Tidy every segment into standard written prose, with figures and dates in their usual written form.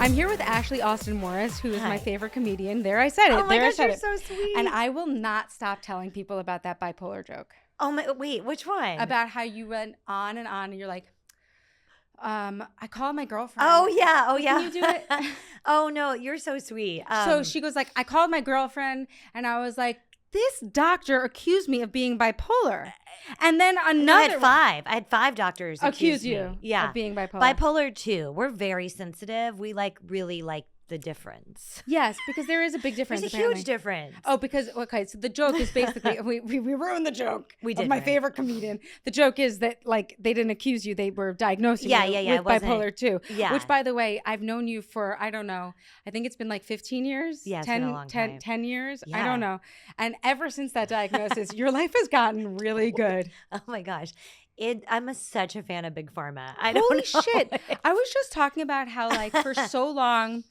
I'm here with Ashley Austin Morris, who is my favorite comedian. There, I said it. Oh my gosh, you're so sweet. And I will not stop telling people about that bipolar joke. Oh my, wait, which one? About how you went on, and you're like, I called my girlfriend. Oh yeah, Can you do it? Oh no, you're so sweet. So she goes like, I called my girlfriend, and I was like, this doctor accused me of being bipolar. And then another I had five doctors accuse you of being bipolar. Bipolar 2. We're very sensitive. We really like the difference. Yes, because there is a big difference. There's a apparently. huge difference. Oh, because so the joke is basically we ruined the joke. We did of my favorite comedian. The joke is that like they didn't accuse you; they were diagnosing you with bipolar 2. Yeah. Which, by the way, I've known you for I don't know. I think it's been like 15 years. Yeah, 10, it's been a long time. 10 years. Yeah. I don't know. And ever since that diagnosis, your life has gotten really good. Oh my gosh. I'm such a fan of Big Pharma. Holy shit! I was just talking about how like for so long.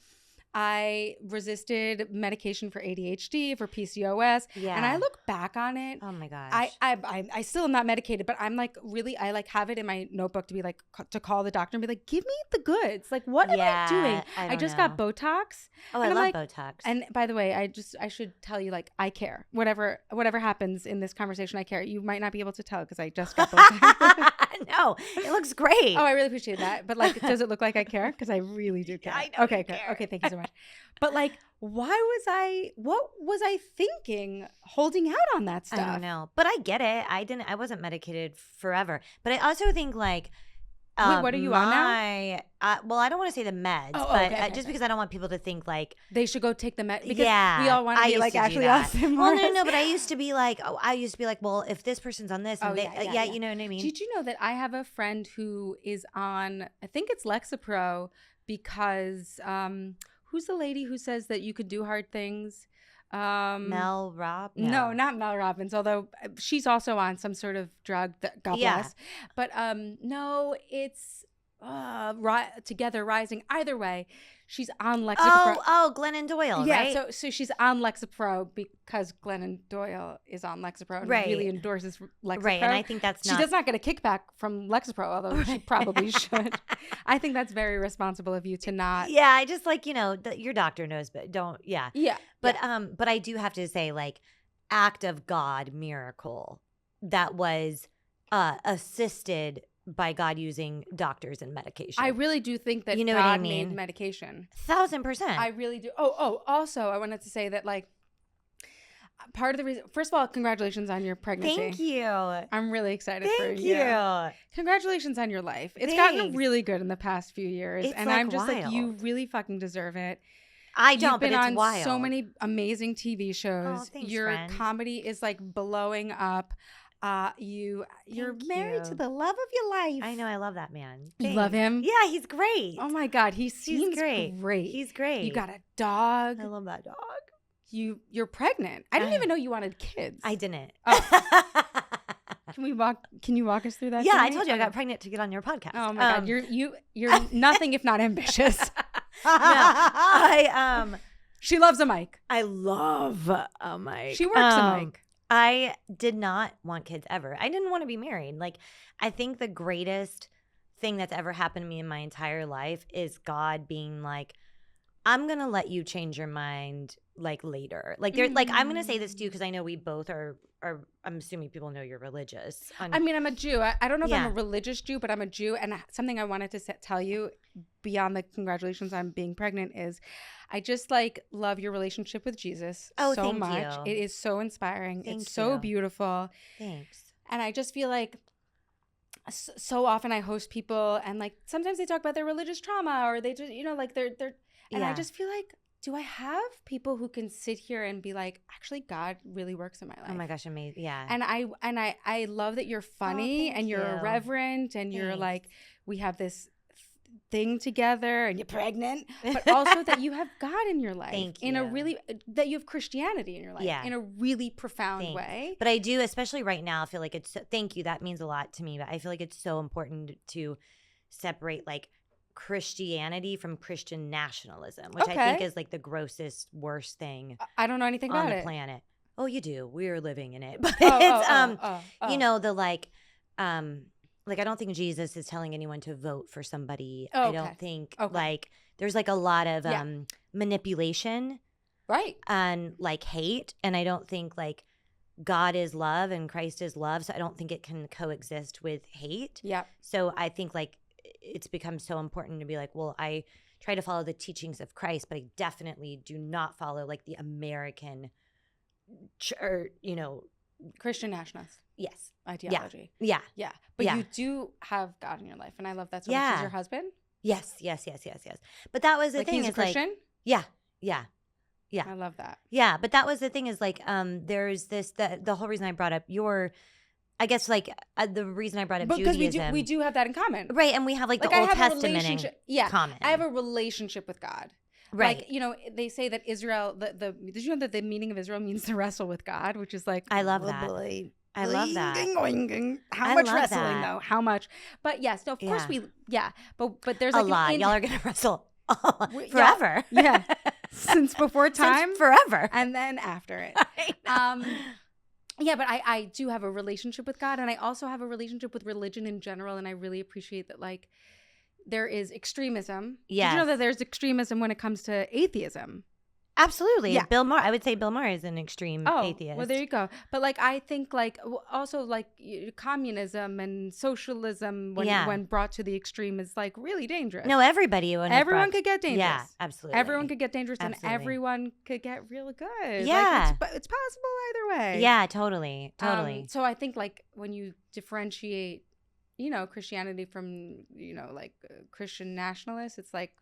I resisted medication for ADHD, for PCOS, and I look back on it. Oh my gosh! I still am not medicated, but I'm like really I like have it in my notebook to be like to call the doctor and be like, give me the goods. Like, what am I doing? I just got Botox. Oh, I love Botox. And by the way, I should tell you like I care. Whatever happens in this conversation, I care. You might not be able to tell because I just got Botox. No, it looks great. Oh, I really appreciate that. But like, does it look like I care? Because I really do care. I know okay, you good. care. Okay, thank you so much. But like, what was I thinking holding out on that stuff? I don't know. But I get it. I wasn't medicated forever. But I also think like wait, what are you on now? Well, I don't want to say the meds, just because I don't want people to think like they should go take the meds. Because we all want to be like Ashley Austin Well, Morris. no, but I used to be like, well, if this person's on this, and you know what I mean? Did you know that I have a friend who is on, I think it's Lexapro because, who's the lady who says that you could do hard things? Mel Robb? No, not Mel Robbins, although she's also on some sort of drug that God bless. But no, it's Together Rising. Either way, she's on Lexapro. Oh, Glennon Doyle, right? Yeah, so she's on Lexapro because Glennon Doyle is on Lexapro and really endorses Lexapro. Right, and I think she does not get a kickback from Lexapro, although she probably should. I think that's very responsible of you to not. Yeah, I just like, your doctor knows, but don't, yeah. But I do have to say, like, act of God miracle that was assisted by God using doctors and medication. I really do think that God what I mean? Made medication. 1,000%. I really do. Also, I wanted to say that, like, part of the reason, first of all, congratulations on your pregnancy. Thank you. I'm really excited for you. Thank you. Congratulations on your life. It's gotten really good in the past few years. And I'm just like, you really fucking deserve it. I don't, but it's wild. You've been on so many amazing TV shows. Oh, thanks, your friend. comedy is like blowing up. You're married to the love of your life. I know, I love that man. You love him? Yeah, he's great. Oh my God, he seems great. He's great. You got a dog. I love that dog. You're pregnant. I didn't even know you wanted kids. I didn't. Oh. Can you walk us through that? Yeah, I told you I got pregnant to get on your podcast. Oh my God, you're nothing if not ambitious. No, she loves a mic. I love a mic. She works a mic. I did not want kids ever. I didn't want to be married. Like, I think the greatest thing that's ever happened to me in my entire life is God being like, I'm going to let you change your mind like later. Like, like I'm going to say this to you because I know we both are I'm assuming people know you're religious. I mean, I'm a Jew. I don't know if I'm a religious Jew, but I'm a Jew. And something I wanted to tell you beyond the congratulations on being pregnant is I just like love your relationship with Jesus so much. You. It is so inspiring. Thank it's so beautiful. Thanks. And I just feel like so often I host people and like sometimes they talk about their religious trauma or they just, like they're and I just feel like, do I have people who can sit here and be like, actually, God really works in my life? Oh my gosh, amazing! Yeah. And I love that you're funny and you're irreverent and you're like, we have this thing together and you're pregnant, but also that you have God in your life. Thank you. In a really that you have Christianity in your life in a really profound way. But I do, especially right now, I feel like it's. Thank you. That means a lot to me. But I feel like it's so important to separate like Christianity from Christian nationalism, which I think is like the grossest, worst thing I don't know anything on about the planet. Oh, you do. We're living in it. But it's you know, the like I don't think Jesus is telling anyone to vote for somebody. I don't think like there's like a lot of manipulation, right, and like hate, and I don't think like God is love and Christ is love, so I don't think it can coexist with hate. Yeah. So I think like it's become so important to be like, well, I try to follow the teachings of Christ, but I definitely do not follow like the American, Christian nationalist. Yes. Ideology. Yeah. But Yeah. you do have God in your life, and I love that so Yeah. much. Is your husband? Yes. But that was the Like thing. he's a is like, Christian? yeah. I love that. Yeah, but that was the thing is like there's the whole reason I brought up the reason I brought up Because Judaism. we do have that in common. Right, and we have like the I Old have a Testament in relationship. Yeah. common. I have a relationship with God. Right. Like, they say that Israel, did you know that the meaning of Israel means to wrestle with God, which is like, I love that. I love that. How much wrestling though? How much? But yes, no, of course but there's like a lot. Y'all are going to wrestle forever. Yeah. Since before time. Since forever. And then after it. Yeah, but I do have a relationship with God, and I also have a relationship with religion in general, and I really appreciate that, like, there is extremism. Yes. Did you know that there's extremism when it comes to atheism? Absolutely. Yeah. Bill Maher. I would say Bill Maher is an extreme atheist. Well, there you go. But like, I think like also like communism and socialism when brought to the extreme is like really dangerous. No, everyone could get dangerous. Yeah, absolutely. Everyone could get dangerous, and everyone could get real good. Yeah. Like, it's possible either way. Yeah, totally. So I think like when you differentiate, Christianity from, like Christian nationalists, it's like,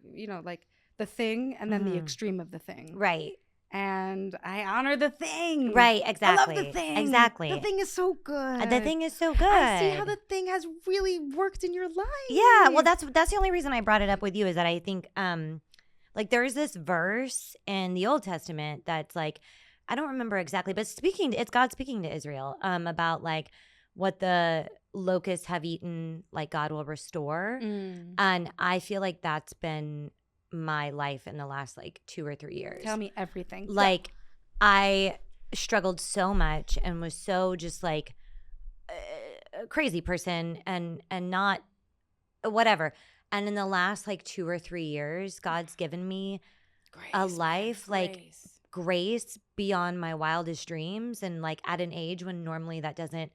like the thing and then the extreme of the thing. Right. And I honor the thing. Right, exactly. I love the thing. Exactly. The thing is so good. The thing is so good. I see how the thing has really worked in your life. Yeah, well, that's the only reason I brought it up with you is that I think like there's this verse in the Old Testament that's like, I don't remember exactly, but it's God speaking to Israel about like what the locusts have eaten, like God will restore. And I feel like that's been my life in the last like 2 or 3 years. Tell me everything. Like I struggled so much and was so just like a crazy person and not whatever. And in the last like 2 or 3 years, God's given me a life like grace beyond my wildest dreams, and like at an age when normally that doesn't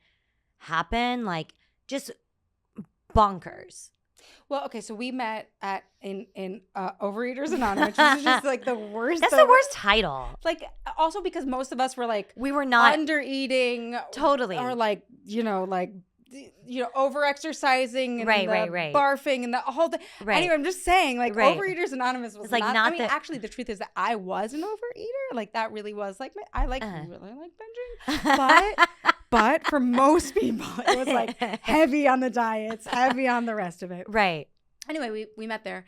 happen, like just bonkers. Well, okay, so we met in Overeaters Anonymous, which is just like the worst. That's the worst title. Like, also because most of us were like, we were not under eating, totally, or like over exercising and right, barfing and the whole thing. Right. Anyway, I'm just saying, like, Overeaters Anonymous was like not. I mean, actually, the truth is that I was an overeater. Like, that really was like I really like binging, but for most people, it was like heavy on the diets, heavy on the rest of it. Right. Anyway, we met there,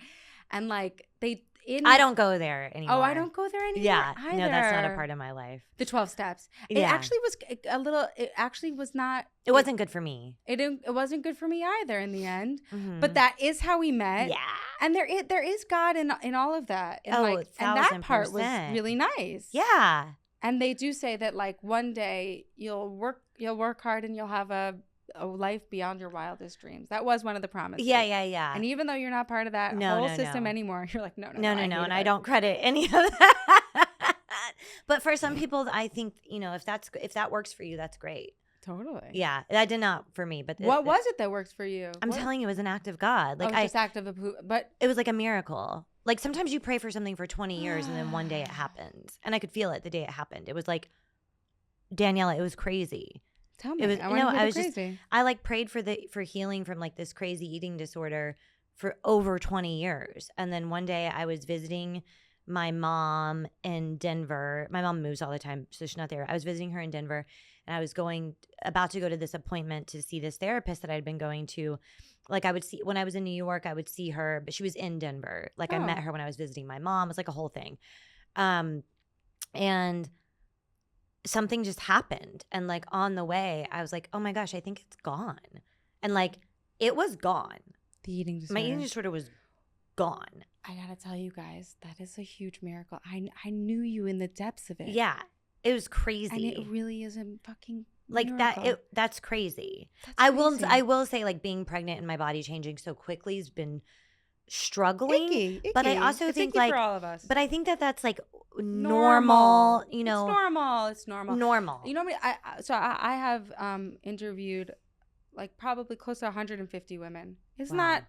and like I don't go there anymore. Oh, I don't go there anymore. Yeah, either. No, that's not a part of my life. The 12 steps. Yeah. It actually was a little. It actually was not. It wasn't good for me. It wasn't good for me either in the end. Mm-hmm. But that is how we met. Yeah. And there is God in all of that. And and that part was really nice. Yeah. And they do say that like one day you'll work hard and you'll have a life beyond your wildest dreams. That was one of the promises. Yeah. And even though you're not part of that whole system anymore, you're like, no. And I don't credit any of that. But for some people, I think, if that works for you, that's great. Totally. Yeah, that did not for me. But what was it that works for you? I'm telling you, it was an act of God. Like just act of but it was like a miracle. Like sometimes you pray for something for 20 years and then one day it happens, and I could feel it the day it happened. It was like, Daniela, it was crazy. Tell me. It was I was crazy. I like prayed for healing from like this crazy eating disorder for over 20 years, and then one day I was visiting my mom in Denver. My mom moves all the time, so she's not there. I was visiting her in Denver, and I was about to go to this appointment to see this therapist that I'd been going to. Like I would see when I was in New York, I would see her, but she was in Denver. Like I met her when I was visiting my mom. It was like a whole thing. And something just happened. And like on the way, I was like, oh my gosh, I think it's gone. And like it was gone. The eating disorder. My eating disorder was gone. I gotta tell you guys, that is a huge miracle. I knew you in the depths of it. Yeah. It was crazy. And it really is a fucking like miracle. That's crazy. That's crazy. I will say, like, being pregnant and my body changing so quickly has been struggling. Icky. But I also it's think icky like, for all of us. but I think that that's like normal, you know. It's normal. Normal. You know what I have interviewed like probably close to 150 women. It's Wow.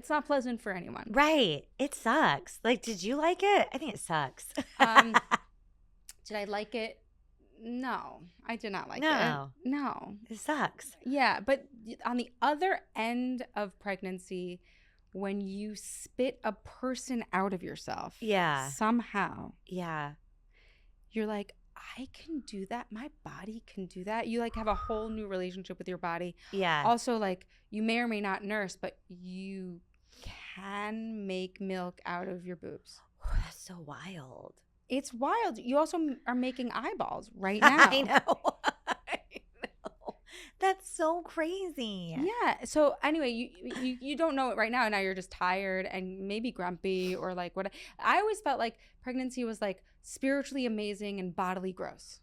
not pleasant for anyone. Right. It sucks. Like, did you like it? I think it sucks. Did I like it? No, I did not like it. No. It sucks. Yeah, but on the other end of pregnancy, when you spit a person out of yourself, somehow, you're like, I can do that. My body can do that. You like have a whole new relationship with your body. Yeah. Also, like you may or may not nurse, but you can make milk out of your boobs. That's so wild. It's wild. You also are making eyeballs right now. I know. That's so crazy. Yeah. So anyway, you don't know it right now. Now you're just tired and maybe grumpy or like what. I always felt like pregnancy was like spiritually amazing and bodily gross.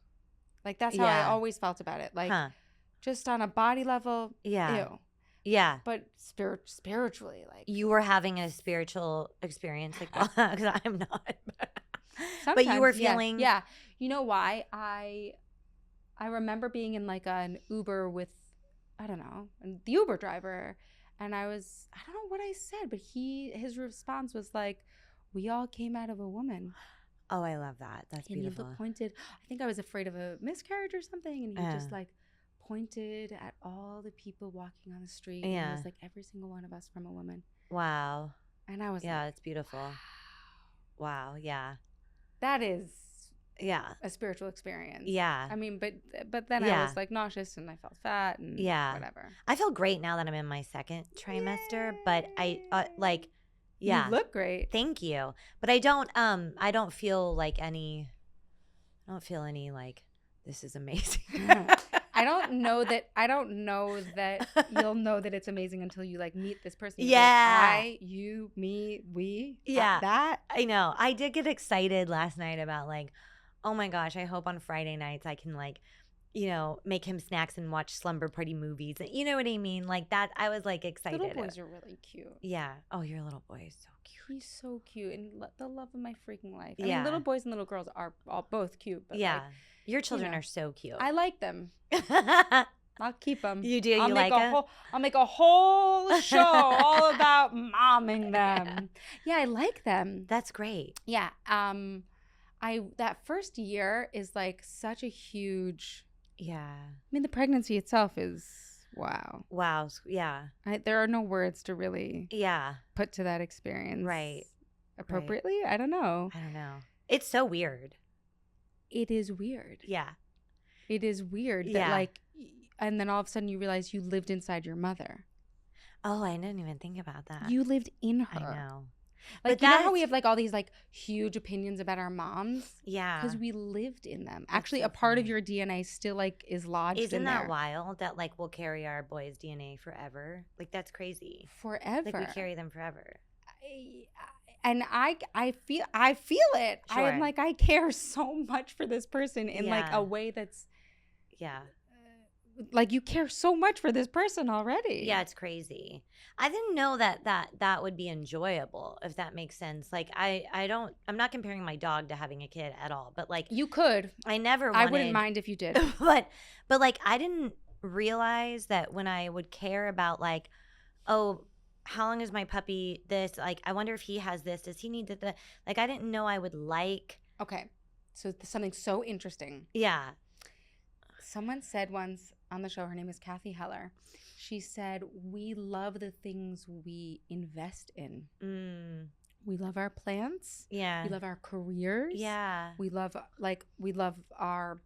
Like that's how I always felt about it. Like just on a body level, ew. Yeah. But spiritually, like you were having a spiritual experience, like because I'm not. Sometimes, but you were feeling yeah. You know why? I remember being in like an Uber with I don't know the Uber driver, and I don't know what I said, but his response was like, "We all came out of a woman." Oh, I love that. That's beautiful. He pointed. I think I was afraid of a miscarriage or something, and he just like pointed at all the people walking on the street. And it was like every single one of us from a woman. Wow. And I was like, it's beautiful. Wow. Yeah. That is a spiritual experience. Yeah. I mean, but then I was like nauseous and I felt fat and whatever. I feel great now that I'm in my second trimester, but I like you look great. Thank you. But I don't feel any like this is amazing. I don't know that you'll know that it's amazing until you like meet this person. Yeah. Like, you, me, we. Yeah. That. I know. I did get excited last night about like, oh my gosh, I hope on Friday nights I can like, you know, make him snacks and watch slumber party movies. You know what I mean? Like that. I was like excited. Little boys are really cute. Yeah. Oh, your little boy is so cute. He's so cute and the love of my freaking life. I mean, little boys and little girls are all both cute. But like, your children are so cute. I like them. I'll keep them. You do? You like them? I'll make a whole show all about momming them. Yeah, I like them. That's great. Yeah. That first year is like such a huge. Yeah. I mean, the pregnancy itself is wow. Wow. Yeah. There are no words to really. Put to that experience. Right. Appropriately. Right. I don't know. It's so weird. It is weird. Yeah. It is weird that like, and then all of a sudden you realize you lived inside your mother. Oh, I didn't even think about that. You lived in her. I know. Like, you know how we have like all these like huge opinions about our moms? Yeah. Because we lived in them. Actually, a part of your DNA still like is lodged in there. Isn't that wild that like we'll carry our boys' DNA forever? Like that's crazy. Forever. Like we carry them forever. And I feel it. Sure. I'm like, I care so much for this person in like a way that's like you care so much for this person already. Yeah, it's crazy. I didn't know that would be enjoyable, if that makes sense. Like I'm not comparing my dog to having a kid at all, but like you could. I wouldn't mind if you did. but like I didn't realize that when I would care about like, oh, how long is my puppy this? Like, I wonder if he has this. Does he need that? Like, I didn't know I would like. Okay. So something so interesting. Yeah. Someone said once on the show, her name is Kathy Heller. She said, we love the things we invest in. We love our plants. Yeah. We love our careers. Yeah. We love our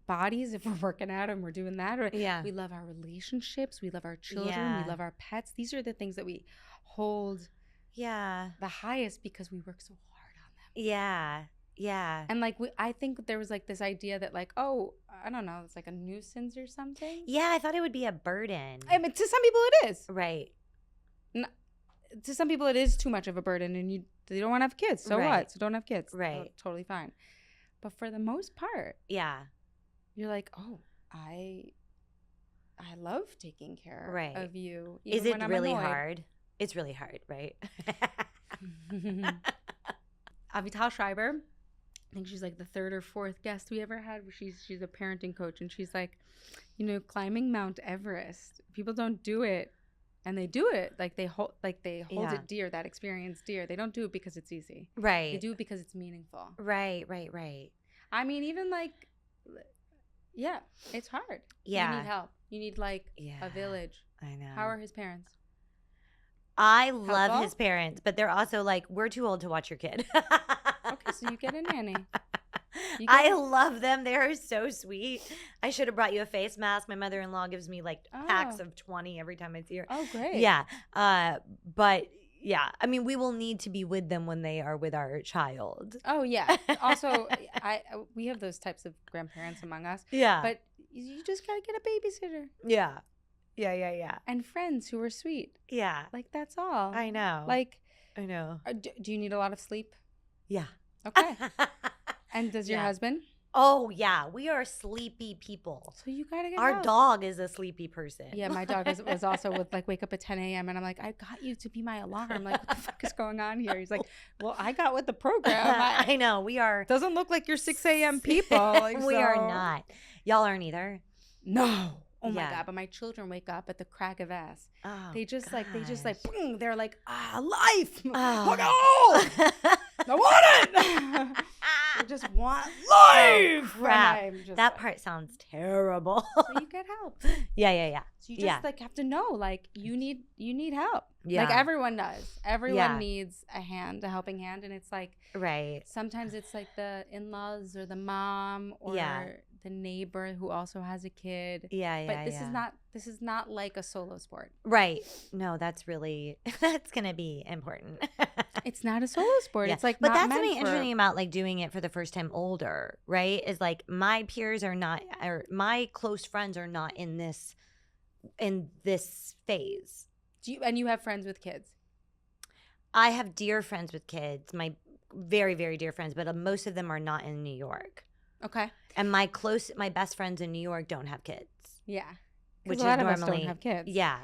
bodies if we're working out and we're doing that. Or we love our relationships. We love our children. We love our pets. These are the things that we hold the highest because we work so hard on them. Yeah. Yeah. And like I think there was like this idea that like, oh, I don't know, it's like a nuisance or something. Yeah, I thought it would be a burden. I mean, to some people it is. Right. To some people it is too much of a burden and they don't want to have kids. So what? So don't have kids. Right. Totally fine. But for the most part, you're like, oh, I love taking care of you. Is it really hard? It's really hard, right? Avital Schreiber, I think she's like the third or fourth guest we ever had. She's a parenting coach, and she's like, climbing Mount Everest, people don't do it, and they do it like they hold it dear, that experience dear. They don't do it because it's easy. Right. They do it because it's meaningful. Right. I mean, even like, yeah, it's hard. Yeah. You need help. You need a village. I know. How are his parents? I love his parents, but they're also like, we're too old to watch your kid. Okay, so you get a nanny. I love them. They are so sweet. I should have brought you a face mask. My mother-in-law gives me packs of 20 every time I see her. Oh, great. Yeah. But yeah, I mean, we will need to be with them when they are with our child. Oh, yeah. Also, we have those types of grandparents among us. Yeah. But you just got to get a babysitter. Yeah. Yeah. And friends who are sweet. Yeah. That's all. I know. I know. Do you need a lot of sleep? Yeah. Okay. And does your husband? Oh, yeah. We are sleepy people. So you got to get Our help. dog is a sleepy person. Yeah, my dog was also with wake up at 10 a.m. And I'm like, I got you to be my alarm. Like, what the fuck is going on here? He's like, well, I got with the program. I know. We are. Doesn't look like you're 6 a.m. people. We are not. Y'all aren't either. No. Oh my God. But my children wake up at the crack of ass. Oh, they just boom, they're like, life. Oh. I want it. I just want life. Oh, crap. That part sounds terrible. So you get help. Yeah. So you just have to know, you need help. Yeah. Everyone does. Everyone needs a helping hand. And it's right. Sometimes it's the in-laws or the mom or the neighbor who also has a kid. Yeah. But this is not like a solo sport. Right. No, that's gonna be important. It's not a solo sport. Yeah. It's but that's something interesting about doing it for the first time older, right? Is my peers are not, or my close friends are not in this phase. And you have friends with kids? I have dear friends with kids, my very, very dear friends, but most of them are not in New York. Okay. And my best friends in New York don't have kids. Yeah. Which a lot of us don't have kids. Yeah.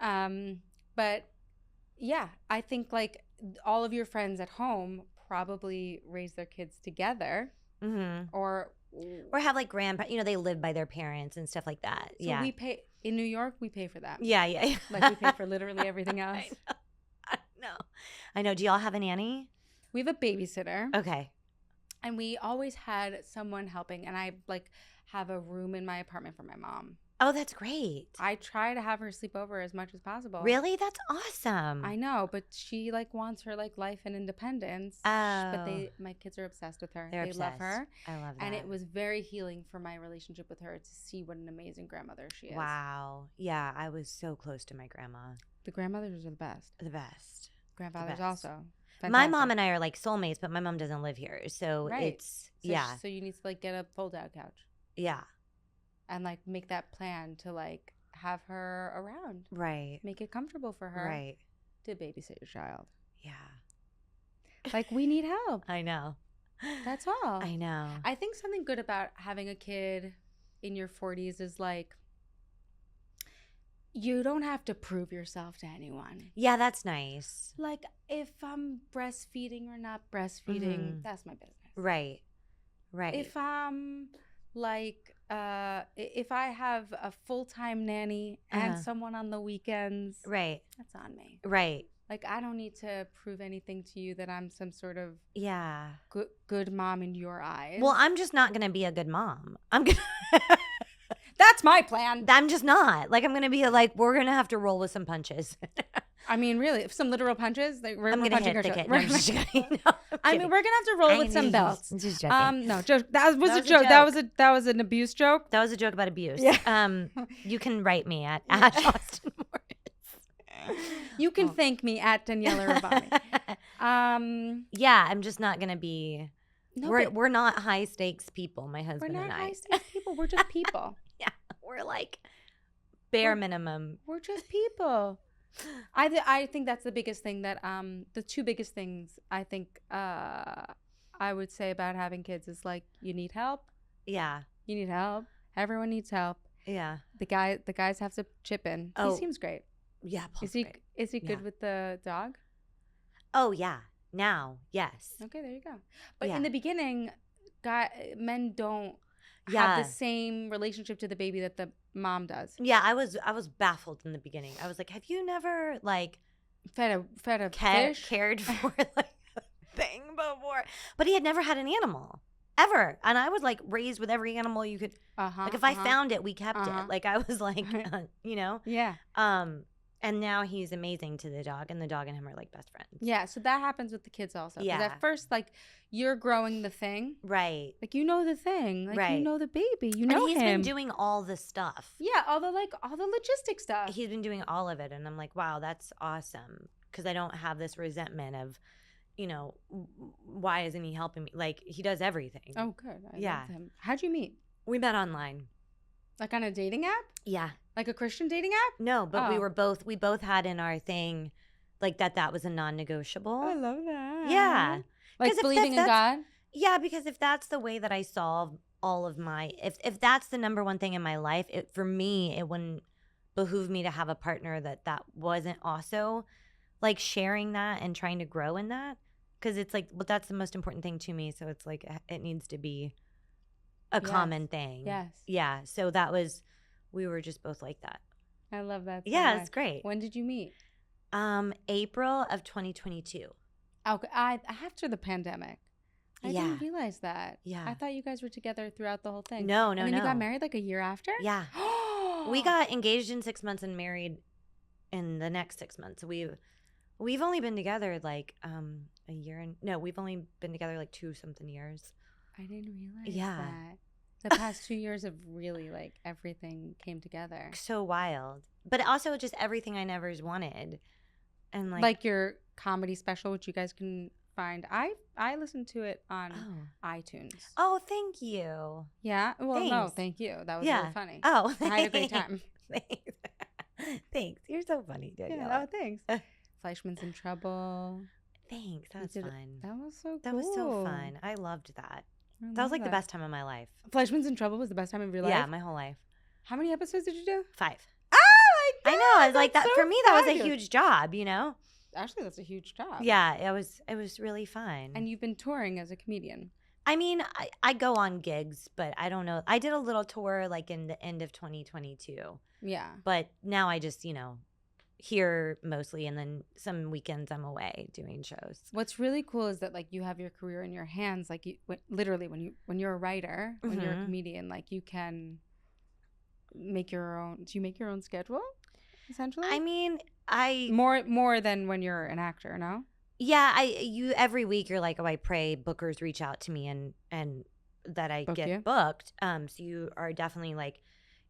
But yeah, I think all of your friends at home probably raise their kids together. Mm-hmm. Or have grandpa, they live by their parents and stuff like that. So we pay in New York. We pay for that. Yeah. We pay for literally everything else. I know. Do y'all have a nanny? We have a babysitter. Okay. And we always had someone helping, and I have a room in my apartment for my mom. Oh, that's great. I try to have her sleep over as much as possible. Really? That's awesome. I know, but she wants her life and independence. Oh. But my kids are obsessed with her. They're obsessed. Love her. I love that. And it was very healing for my relationship with her to see what an amazing grandmother she is. Wow. Yeah, I was so close to my grandma. The grandmothers are the best. The best. Grandfathers also. Fantastic. My mom and I are soulmates, but my mom doesn't live here. So it's, So you need to get a fold-out couch. Yeah. And make that plan to have her around. Right. Make it comfortable for her. Right. To babysit your child. Yeah. We need help. I know. That's all. I know. I think something good about having a kid in your 40s is you don't have to prove yourself to anyone. Yeah, that's nice. If I'm breastfeeding or not breastfeeding, that's my business. Right. If I'm if I have a full-time nanny and someone on the weekends, right, that's on me. Right. I don't need to prove anything to you that I'm some sort of good mom in your eyes. Well, I'm just not going to be a good mom. I'm going to That's my plan. I'm just not. I'm going to be we're going to have to roll with some punches. I mean, really, if some literal punches, I'm going to hit the kid. No, I'm just kidding. No, I mean, we're going to have to roll with some belts. Just joking. No, joke. That was a joke. That was an abuse joke. That was a joke about abuse. Yeah. You can write me at Austin Morris. You can thank me at Daniela Rabami. Yeah, I'm just not going to be. No, we're not high stakes people, my husband and I. We're not high stakes people. We're just people. Yeah, we're bare minimum. We're just people. I think that's the biggest thing that the two biggest things I think I would say about having kids is you need help. Yeah. You need help. Everyone needs help. Yeah. The guys have to chip in. He seems great. Yeah, Paul's Is he great. good Yeah. with the dog? Oh, yeah. Now, yes. Okay, there you go. But Yeah. in the beginning, men don't have Yeah. the same relationship to the baby that the mom does. Yeah, I was baffled in the beginning. I was like, have you never like Fed a fish? cared for like a thing before? But he had never had an animal ever. And I was like raised with every animal you could. Like if I found it, we kept it. Like I was like, you know? Yeah. And now he's amazing to the dog, and the dog and him are like best friends. Yeah, so that happens with the kids also. Yeah. Because at first, like, you're growing the thing. Right. Like, you know the thing. Like, Right. you know the baby. You know and he's him. been doing all the stuff. Yeah, all the logistic stuff. He's been doing all of it, and I'm like, wow, that's awesome. Because I don't have this resentment of, you know, why isn't he helping me? Like, he does everything. Oh, good. I love him. How'd you meet? We met online. Like on a dating app? Yeah. Like a Christian dating app? No, but we both had in our thing, like that was a non-negotiable. I love that. Yeah. Like believing in God? Yeah, because if that's the way that I solve all of my, if that's the number one thing in my life, for me, it wouldn't behoove me to have a partner that wasn't also like sharing that and trying to grow in that. Because it's like, well, that's the most important thing to me. So it's like, it needs to be a common thing. Yes. Yeah. So we were just both like that. I love that. So yeah, much. It's great. When did you meet? April of 2022. Okay, after the pandemic. I didn't realize that. Yeah. I thought you guys were together throughout the whole thing. No. And then you got married like a year after? Yeah. We got engaged in 6 months and married in the next 6 months. We've only been together like a year and we've only been together like 2-something years. I didn't realize that. The past 2 years of really like everything came together. So wild. But also just everything I never wanted. And like your comedy special, which you guys can find. I listened to it on iTunes. Oh, thank you. Yeah? Well, thanks. No, thank you. That was really funny. Oh, I had a great time. Thanks. You're so funny, Danielle. Yeah, thanks. Fleishman's in Trouble. Thanks. That was fun. That was so cool. That was so fun. I loved that. That was like the best time of my life. Fleishman's in Trouble was the best time of your life? Yeah, my whole life. How many episodes did you do? 5. Oh my God! I know. It's like that so for me. That was a fabulous. huge job. You know. Actually, that's a huge job. Yeah, it was really fun. And you've been touring as a comedian. I mean, I go on gigs, but I don't know. I did a little tour like in the end of 2022. Yeah. But now I just, here mostly, and then some weekends I'm away doing shows. What's really cool is that like you have your career in your hands. Like literally when you're a writer, when you're a comedian, like you can make your own. Do you make your own schedule? Essentially. I mean, more than when you're an actor, no? Yeah, you every week you're like, oh, I pray bookers reach out to me and that I get booked. So you are definitely like,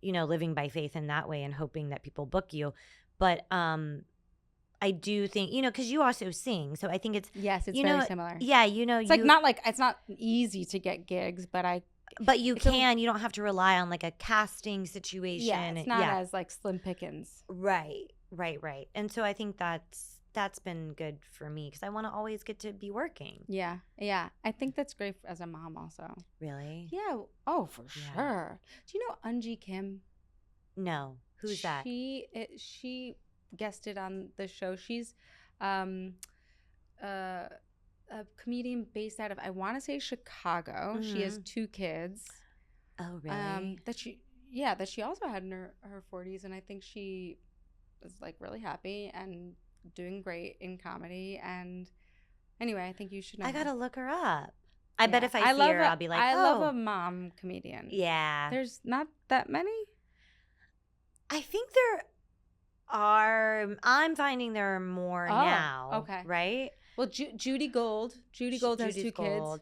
living by faith in that way and hoping that people book you. But I do think, because you also sing, so I think it's very similar. Yeah, it's not easy to get gigs, but you don't have to rely on like a casting situation. Yeah, it's not as like slim pickings. Right. And so I think that's been good for me because I want to always get to be working. Yeah. I think that's great as a mom also. Really? Yeah. Oh, for sure. Do you know Unji Kim? No. Who's that? She guested on the show. She's a comedian based out of, I want to say, Chicago. Mm-hmm. She has 2 kids. Oh, really? That she also had in her 40s, and I think she was like really happy and doing great in comedy. And anyway, I think you should know. I gotta look her up. I bet if I see her, I'll be like, I love a mom comedian. Yeah. There's not that many. I think there are. I'm finding there are more now. Okay. Right? Well, Judy Gold. Judy Gold has 2 kids.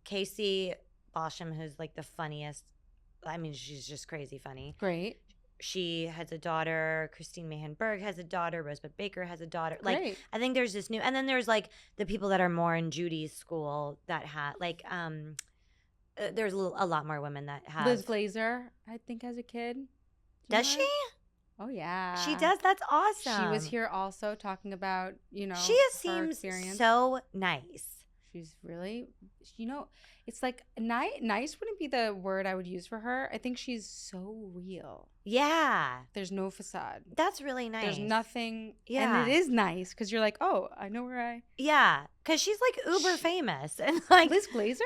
Casey Bosham, who's like the funniest. I mean, she's just crazy funny. Great. She has a daughter. Christine Mahan Berg has a daughter. Rosebud Baker has a daughter. Great. Like, I think there's this new, and then there's like the people that are more in Judy's school that have like, there's a lot more women that have. Liz Glazer, I think, has a kid. Does she? Oh yeah, she does. That's awesome. She was here also talking about she seems experience. So nice. She's really, it's like nice wouldn't be the word I would use for her. I think she's so real. Yeah. There's no facade. That's really nice. There's nothing. Yeah. And it is nice because you're like, oh, I know where I. Yeah. Because she's like uber famous. And like. Liz Glazer?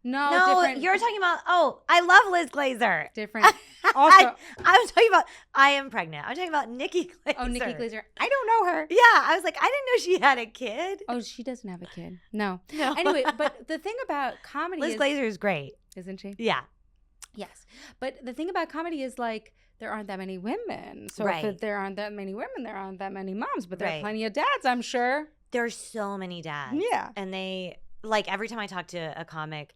No, different. You're talking about, I love Liz Glazer. Different. Also, I was talking about, I am pregnant. I'm talking about Nikki Glazer. Oh, Nikki Glazer. I don't know her. Yeah. I was like, I didn't know she had a kid. Oh, she doesn't have a kid. No. No. Anyway, but the thing about comedy Liz Glazer is great. Isn't she? Yeah. Yes. But the thing about comedy is like, there aren't that many women. So if there aren't that many women, there aren't that many moms. But there are plenty of dads, I'm sure. There's so many dads. Yeah. And they, like, every time I talk to a comic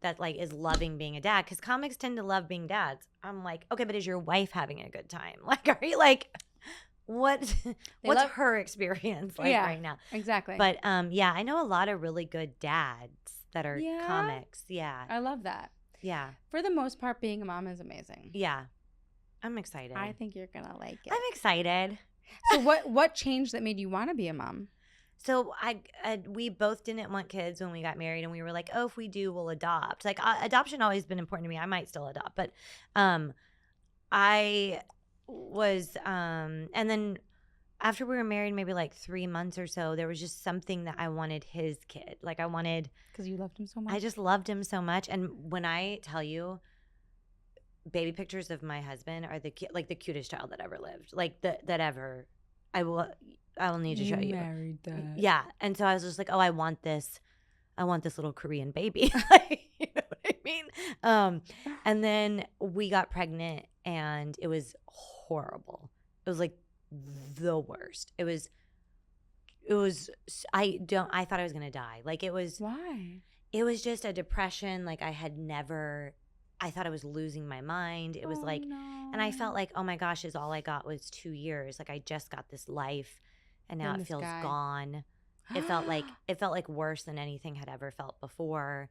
that like is loving being a dad, because comics tend to love being dads, I'm like, okay, but is your wife having a good time? Like, are you like, what's her experience like right now? Exactly. But yeah, I know a lot of really good dads that are comics. Yeah. I love that. Yeah. For the most part, being a mom is amazing. Yeah. I'm excited. I think you're gonna like it. I'm excited. So what changed that made you want to be a mom? So we both didn't want kids when we got married, and we were like, oh, if we do, we'll adopt. Like adoption always been important to me. I might still adopt, but I was and then after we were married, maybe like 3 months or so, there was just something that I wanted his kid. Like I wanted, because you loved him so much. I just loved him so much, and when I tell you, baby pictures of my husband are the cutest child that ever lived, like that ever. I will need to show you. Married that. Yeah. And so I was just like, oh, I want this little Korean baby. Like, you know what I mean? And then we got pregnant, and it was horrible. It was like the worst. It was I thought I was gonna die. Like it was. Why? It was just a depression. Like I thought I was losing my mind. It was like, no. And I felt like, oh my gosh, all I got was 2 years. Like I just got this life, and now it feels gone. It felt like worse than anything had ever felt before.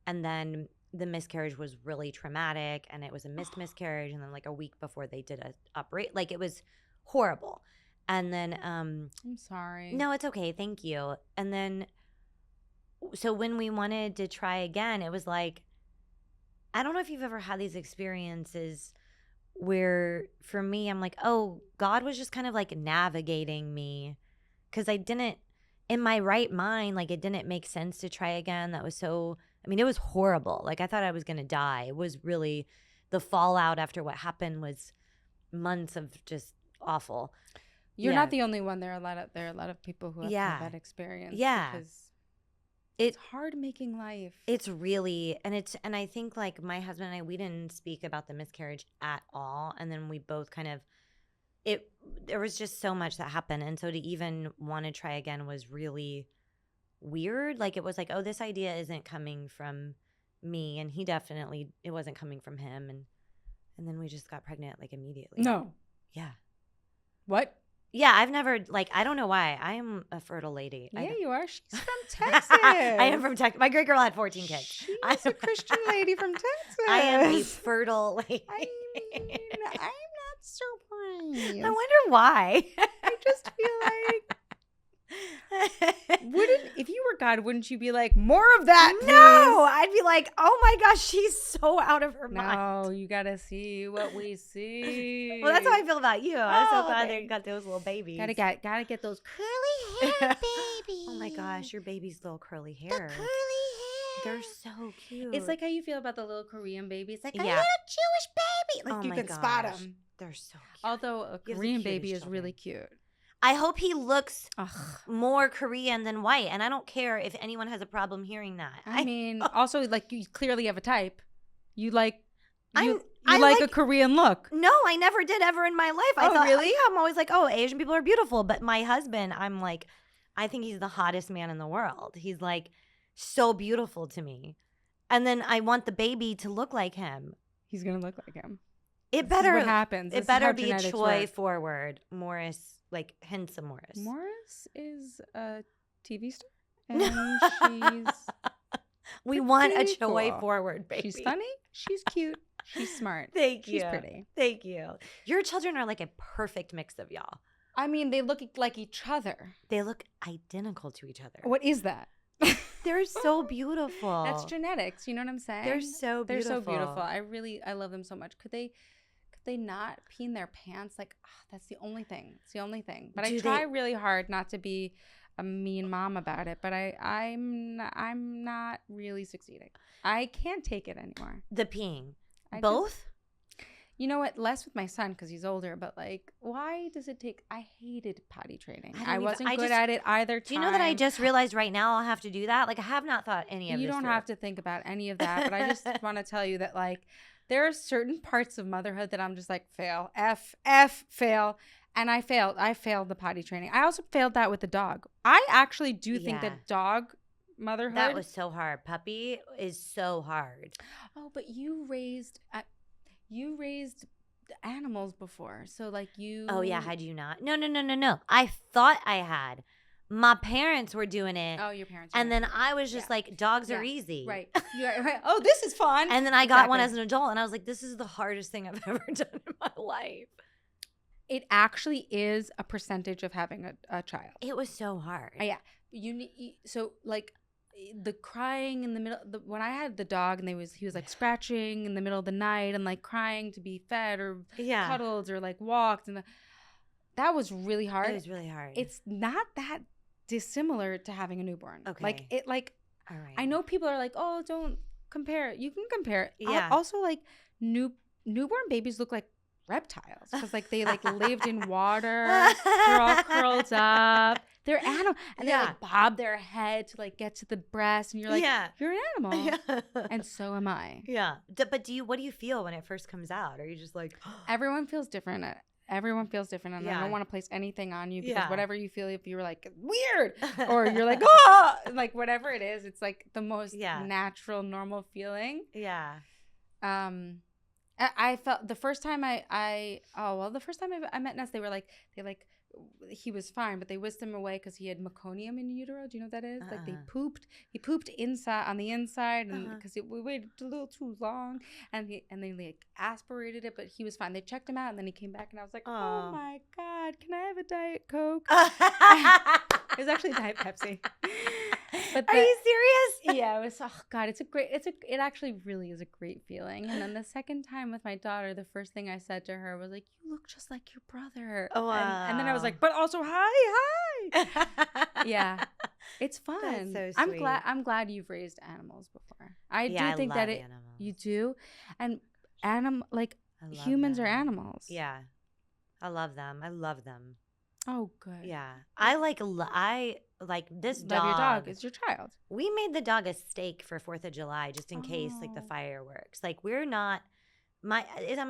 And then the miscarriage was really traumatic, and it was a missed miscarriage. And then like a week before they did a operate, like it was horrible. And then I'm sorry. No, it's okay. Thank you. And then so when we wanted to try again, it was like, I don't know if you've ever had these experiences where for me, I'm like, oh, God was just kind of like navigating me, because I didn't, in my right mind, like it didn't make sense to try again. That was so, I mean, it was horrible. Like I thought I was going to die. It was really, the fallout after what happened was months of just awful. You're not the only one. There are a lot of people who have had that experience. Yeah. Because it's hard making life. It's really, and I think like my husband and I, we didn't speak about the miscarriage at all. And then we both kind of, there was just so much that happened. And so to even want to try again was really weird. Like it was like, oh, this idea isn't coming from me. And it wasn't coming from him. And then we just got pregnant like immediately. No. Yeah. What? Yeah, I've never, like, I don't know why. I am a fertile lady. Yeah, you are. She's from Texas. I am from Texas. My great girl had 14 kids. She's a Christian lady from Texas. I am a fertile lady. I mean, I'm not surprised. I wonder why. I just feel like, if you were God, wouldn't you be like, more of that, please? No, I'd be like, oh my gosh, she's so out of her mind. No, you gotta see what we see. Well, that's how I feel about you. I'm so glad they got those little babies. Gotta get those curly hair babies. Oh my gosh, your baby's little curly hair. The curly hair. They're so cute. It's like how you feel about the little Korean babies. Like a Yeah. little Jewish baby. Like Oh you my can spot them. They're so cute. Although a You have the Korean cutest baby is children. really cute. I hope he looks Ugh. more Korean than white, and I don't care if anyone has a problem hearing that. I mean, also, like, you clearly have a type. You like, I like a like- Korean look. No, I never did ever in my life. I Oh, thought, really? Yeah, I'm always like, oh, Asian people are beautiful. But my husband, I'm like, I think he's the hottest man in the world. He's like so beautiful to me. And then I want the baby to look like him. He's gonna look like him. It This is better what happens. This It is how better be genetics Choi work. forward. Morris, like handsome Morris. Morris is a TV star, and We want a pretty Choi cool. forward baby. she's funny. She's cute. She's smart. Thank you. She's pretty. Thank you. Your children are like a perfect mix of y'all. I mean, they look like each other. They look identical to each other. What is that? They're so beautiful. That's genetics. You know what I'm saying? They're so beautiful. They're so beautiful. I love them so much. Could they not pee in their pants? Like, that's the only thing. It's the only thing. But I try really hard not to be a mean mom about it. But I'm not really succeeding. I can't take it anymore. The peeing. Both? You know what? Less with my son because he's older. But like, why does it take? I hated potty training. I wasn't good at it either time. Do you know that I just realized right now I'll have to do that? Like, I have not thought any of this. You don't have to think about any of that. But I just want to tell you that like, there are certain parts of motherhood that I'm just like, fail. Fail. And I failed. I failed the potty training. I also failed that with the dog. I actually do think that dog motherhood. That was so hard. Puppy is so hard. Oh, but you raised animals before. So like you. Oh, yeah. Had you not? No. I thought I had. My parents were doing it. Oh, your parents. And then I was just like, dogs are easy. Right. Right. Oh, this is fun. And then I got one as an adult and I was like, this is the hardest thing I've ever done in my life. It actually is a percentage of having a child. It was so hard. Yeah. So like the crying in the middle, when I had the dog and he was like scratching in the middle of the night and like crying to be fed or cuddled or like walked. And that was really hard. It was really hard. It's not that dissimilar to having a newborn. Okay. All right. I know people are like, oh, don't compare it. You can compare it. Yeah. Also, like newborn babies look like reptiles because like they like lived in water. They're all curled up. They're animal, and they like bob their head to like get to the breast, and you're like, you're an animal, and so am I. Yeah, but what do you feel when it first comes out? Are you just like everyone feels different? Everyone feels different, and I don't want to place anything on you because whatever you feel, if you're like weird or you're like like whatever it is, it's like the most natural, normal feeling. Yeah. I felt the first time I met Ness, he was fine, but they whisked him away because he had meconium in utero. Do you know what that is? Like he pooped inside on the inside, and because we waited a little too long, and they like aspirated it, but he was fine. They checked him out, and then he came back, and I was like, oh my God, can I have a Diet Coke? It was actually Diet Pepsi. But are you serious? Yeah, it was. Oh God, it actually really is a great feeling. And then the second time with my daughter, the first thing I said to her was like, "You look just like your brother." Oh, wow. And then I was like, "But also, hi." Yeah, it's fun. That's so sweet. I'm glad you've raised animals before. I do think love that animals. You do, and humans are animals. Yeah, I love them. I love them. Oh, good. Yeah, I like this dog. Love your dog. It's your child. We made the dog a steak for 4th of July just in case, like, the fireworks. Like, I'm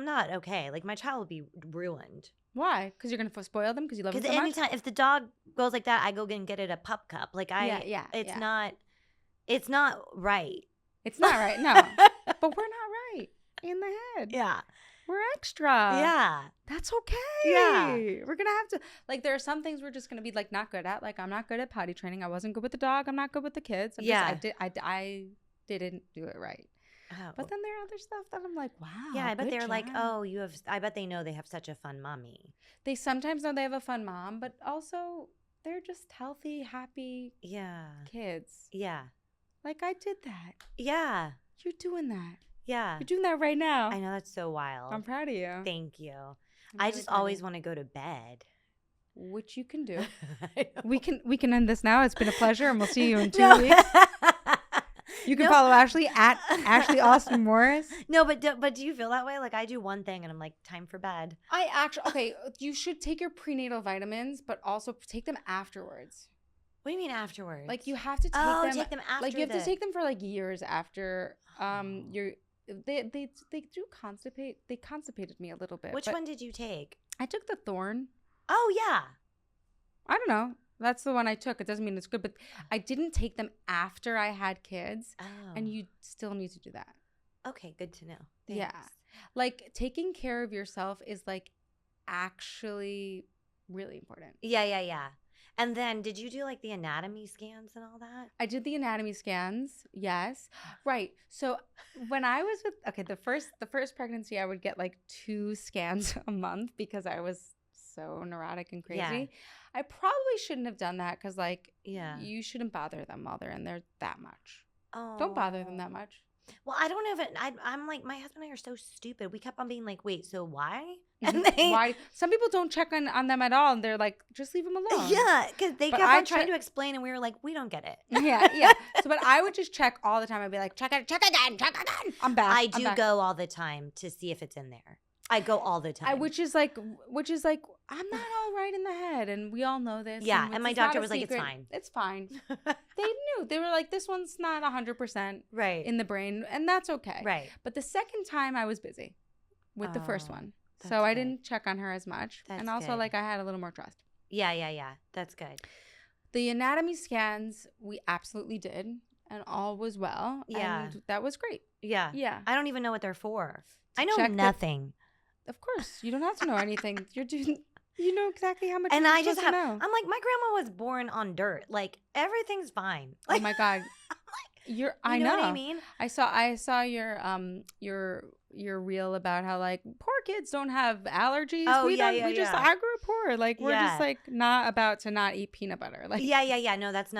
not okay. Like, my child will be ruined. Why? Because you're gonna spoil them because you love them so much? Because anytime, if the dog goes like that, I go and get it a pup cup. Like, it's not right. It's not right, no. But we're not right in the head. Yeah. We're extra. Yeah. That's okay. Yeah. We're going to have to, like, there are some things we're just going to be, like, not good at. Like, I'm not good at potty training. I wasn't good with the dog. I'm not good with the kids. I didn't do it right. Oh. But then there are other stuff that I'm like, wow. Yeah, I bet they're like, oh, I bet they know they have such a fun mommy. They sometimes know they have a fun mom, but also they're just healthy, happy kids. Yeah. Like, I did that. Yeah. You're doing that. Yeah. You're doing that right now. I know, that's so wild. I'm proud of you. Thank you. I just always want to go to bed. Which you can do. We can end this now. It's been a pleasure, and we'll see you in 2 weeks. You can follow Ashley at Ashley Austin Morris. No, but do you feel that way? Like, I do one thing and I'm like, time for bed. You should take your prenatal vitamins, but also take them afterwards. What do you mean afterwards? Like, you have to take them. Take them after. Like, you have to take them for like years after. They do constipate. They constipated me a little bit. Which one did you take? I took the Thorn. Oh yeah. I don't know. That's the one I took. It doesn't mean it's good, but I didn't take them after I had kids. Oh. And you still need to do that. Okay, good to know. Thanks. Yeah. Like, taking care of yourself is like actually really important. Yeah. And then did you do like the anatomy scans and all that? I did the anatomy scans. Yes. Right. So when I was the first pregnancy, I would get like 2 scans a month because I was so neurotic and crazy. Yeah. I probably shouldn't have done that because, like, Yeah. you shouldn't bother them while they're in there that much. Oh. Don't bother them that much. Well, I don't know if I'm like, my husband and I are so stupid. We kept on being like, wait, so why? And why? Some people don't check on them at all, and they're like, just leave them alone. Yeah, because they kept on trying to explain, and we were like, we don't get it. Yeah. So, but I would just check all the time. I'd be like, check again. I'm back. I do go all the time to see if it's in there. I go all the time. Which is like, I'm not all right in the head, and we all know this. Yeah, and my doctor was like, it's fine. It's fine. They knew. They were like, this one's not 100% right in the brain, and that's okay. Right. But the second time, I was busy with the first one. So good. I didn't check on her as much. That's and also, good. like, I had a little more trust. Yeah. That's good. The anatomy scans, we absolutely did, and all was well. Yeah. And that was great. Yeah. Yeah. I don't even know what they're for. I know check nothing. Of course. You don't have to know anything. You know exactly how much And you're I just supposed have, to know. I'm like, my grandma was born on dirt. Like, everything's fine. Like, Oh my God. I know what I mean? I saw your reel about how, like, poor kids don't have allergies. Oh, we yeah, don't. yeah, we just yeah. I grew up poor. Like, we're Yeah. just like not about to not eat peanut butter. Like, Yeah. No, that's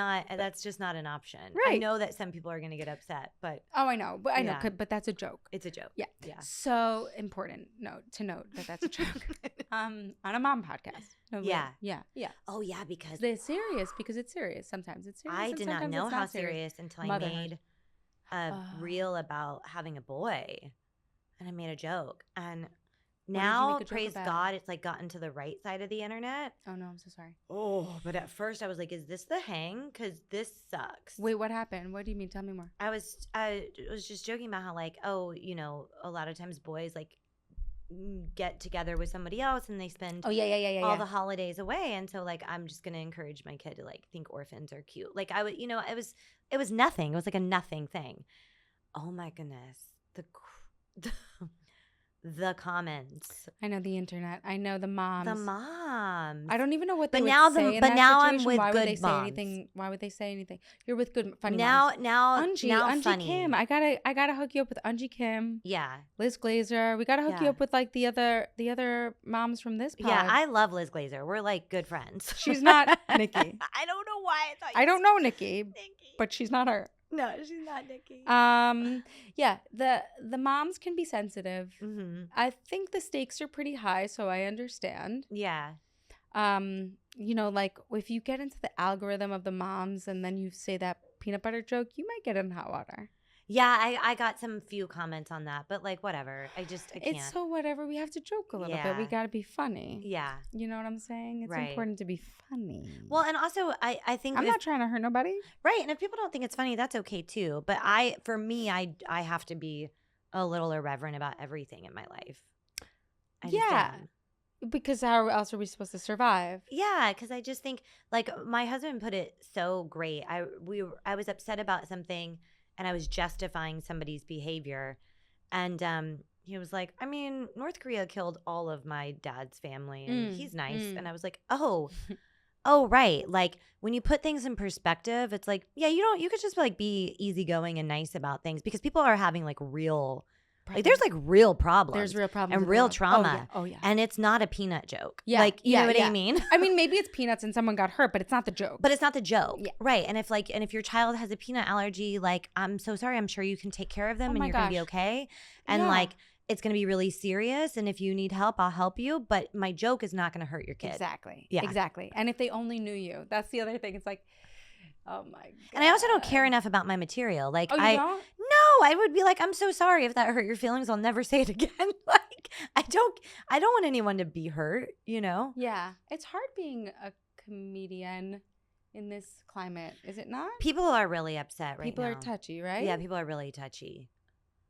just not an option. I Right. know that some people are going to get upset, but oh, I know, but Yeah. but that's a joke. it's a joke. Yeah. Yeah. So important to note that that's a joke. On a mom podcast. No, really. Yeah. Yeah. Oh, yeah, because They're serious because it's serious. Sometimes it's serious. I and did not sometimes know it's how not serious until I Motherhood. made a reel about having a boy. And I made a joke. And now, make a joke praise about? God, it's like gotten to the right side of the internet. Oh no, I'm so sorry. Oh, but at first I was like, is this the hang? Because this sucks. Wait, what happened? What do you mean? Tell me more. I was just joking about how, like, oh, you know, a lot of times boys like get together with somebody else and they spend Oh yeah. all the holidays away, and so like I'm just gonna encourage my kid to like think orphans are cute. Like I would, you know, it was nothing. It was like a nothing thing. Oh my goodness, the comments. I know the internet. I know the moms. The moms. I don't even know what they But would now say in but that now I'm situation. with Why good would they say moms. anything? Why would they say anything? You're with good funny now moms. now Unji funny. Kim. I gotta hook you up with Unji Kim. Yeah. Liz Glazer. We gotta hook you Yeah. up with like the other moms from this pod. Yeah, I love Liz Glazer. We're like good friends. She's not Nikki. I don't know why I thought I don't know Nikki, Nikki. but she's not her. No, she's not Nikki. Yeah, the moms can be sensitive. Mm-hmm. I think the stakes are pretty high, so I understand. Yeah. You know, like if you get into the algorithm of the moms and then you say that peanut butter joke, you might get in hot water. Yeah, I got some few comments on that, but like whatever. I can't. It's so whatever. We have to joke a little bit. We Yeah. got to be funny. Yeah. You know what I'm saying? It's Right. important to be funny. Well, and also I think I'm not trying to hurt nobody. right, and if people don't think it's funny, that's okay too. But for me, I have to be a little irreverent about everything in my life. I just Yeah. am. Because how else are we supposed to survive? Yeah, because I just think like my husband put it so great. I was upset about something and I was justifying somebody's behavior, and he was like, I mean, North Korea killed all of my dad's family, and he's nice. And I was like, oh, right. Like when you put things in perspective, it's like, yeah, you could just like be easygoing and nice about things because people are having like real. Like there's like real problems. There's real problems and in the real world. trauma. Oh yeah. And it's not a peanut joke. Yeah, Like, you know what yeah. I mean? I mean, maybe it's peanuts and someone got hurt, but it's not the joke. But it's not the joke. Yeah. Right. And if your child has a peanut allergy, like, I'm so sorry. I'm sure you can take care of them Oh and my you're going to be gosh. okay. And Yeah. like, it's going to be really serious. And if you need help, I'll help you. But my joke is not going to hurt your kid. Exactly. Yeah. Exactly. And if they only knew you, that's the other thing. It's like, oh my God. And I also don't care enough about my material. Like, Oh, you don't? No, I would be like, I'm so sorry if that hurt your feelings. I'll never say it again. Like, I don't want anyone to be hurt, you know? Yeah. It's hard being a comedian in this climate, is it not? People are really upset right People now. are touchy, right? Yeah, people are really touchy.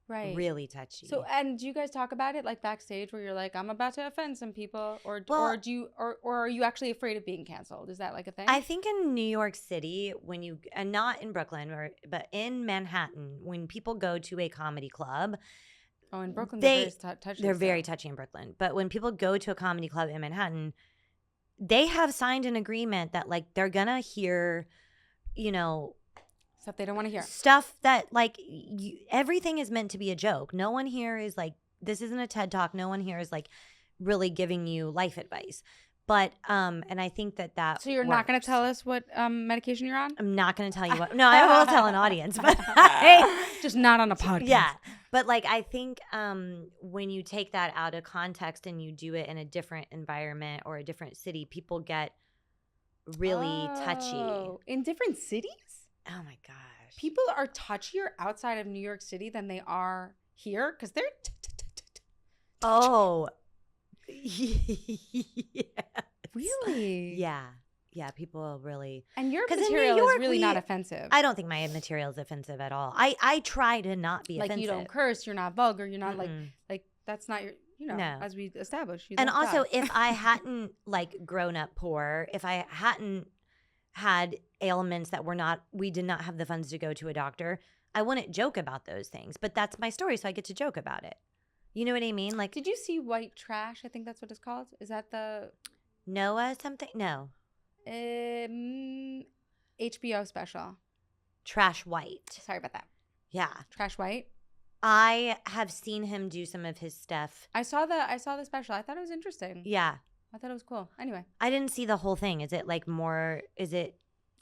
Right. Really touchy. So, and do you guys talk about it like backstage where you're like, I'm about to offend some people, or are you actually afraid of being canceled? Is that like a thing? I think in New York City, and not in Brooklyn, but in Manhattan, when people go to a comedy club, oh, in Brooklyn, they're touchy. they're very still. touchy in Brooklyn. But when people go to a comedy club in Manhattan, they have signed an agreement that like they're gonna hear, you know, Stuff they don't want to hear. stuff that like everything is meant to be a joke. No one here is like, this isn't a TED Talk. No one here is like really giving you life advice. But and I think that So you're not going to tell us what medication you're on? I'm not going to tell you what. No, I will tell an audience, but just not on a podcast. Yeah, but like I think when you take that out of context and you do it in a different environment or a different city, people get really touchy. In different cities? Oh my gosh, people are touchier outside of New York City than they are here because they're. Oh. Yeah. Really? Yeah. Yeah, people really. And your material is really not offensive. I don't think my material is offensive at all. I try to not be offensive. Like you don't curse, you're not vulgar, you're not like that's not your, no. As we established. And also, if I hadn't like grown up poor, if I hadn't had ailments that we did not have the funds to go to a doctor, I wouldn't joke about those things. But that's my story, so I get to joke about it. You know what I mean? Like, did you see White Trash? I think that's what it's called. Is that the Noah something? No. HBO special. Trash White. Sorry about that. Yeah. Trash White. I have seen him do some of his stuff. I saw the special. I thought it was interesting. Yeah. I thought it was cool. Anyway. I didn't see the whole thing. Is it like more, is it?